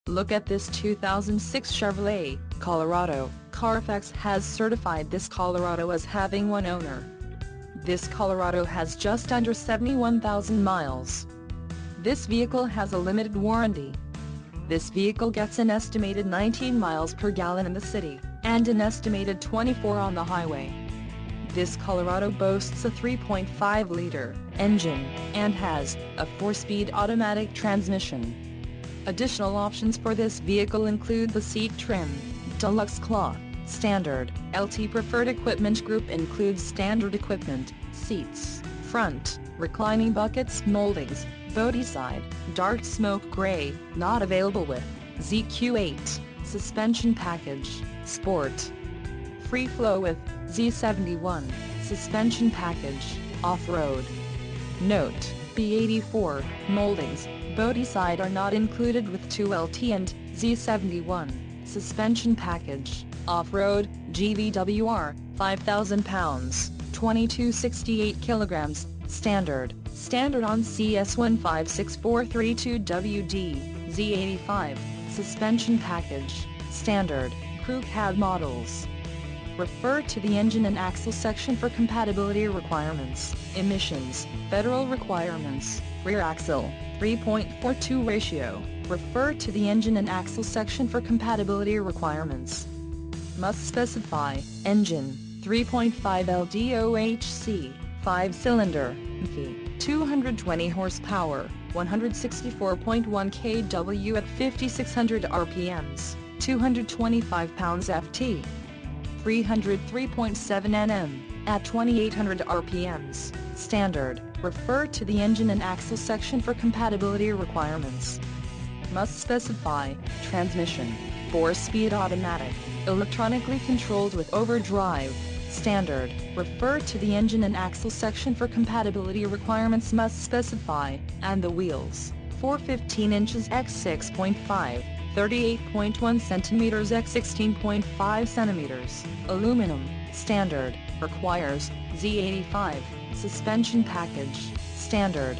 Look at this 2006 Chevrolet Colorado. Carfax has certified this Colorado as having one owner. This Colorado has just under 71,000 miles. This vehicle has a limited warranty. This vehicle gets an estimated 19 miles per gallon in the city, and an estimated 24 on the highway. This Colorado boasts a 3.5-liter engine, and has a 4-speed automatic transmission. Additional options for this vehicle include the seat trim, deluxe cloth, standard. LT Preferred Equipment Group includes standard equipment, seats, front, reclining buckets, moldings, body side, dark smoke gray, not available with ZQ8, suspension package, sport. Free flow with Z71, suspension package, off-road. Note, B84, moldings, body side are not included with 2LT and Z71, suspension package, off-road, GVWR, 5,000 pounds, 2268 kilograms, standard on CS156432WD, Z85, suspension package, standard, crew cab models. Refer to the engine and axle section for compatibility requirements, emissions, federal requirements, rear axle, 3.42 ratio. Refer to the engine and axle section for compatibility requirements. Must specify, engine, 3.5 LDOHC, 5-cylinder, V, 220 horsepower, 164.1 kW at 5,600 RPMs, 225 pounds ft. 303.7 Nm, at 2,800 RPMs, standard. Refer to the engine and axle section for compatibility requirements. Must specify, transmission, 4-speed automatic, electronically controlled with overdrive, standard. Refer to the engine and axle section for compatibility requirements. Must specify, and the wheels, 415 inches x 6.5. 38.1 centimeters x 16.5 centimeters, aluminum, standard. Requires Z85, suspension package, standard.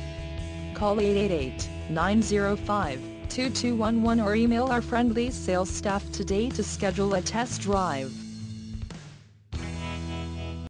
Call 888-905-2211 or email our friendly sales staff today to schedule a test drive.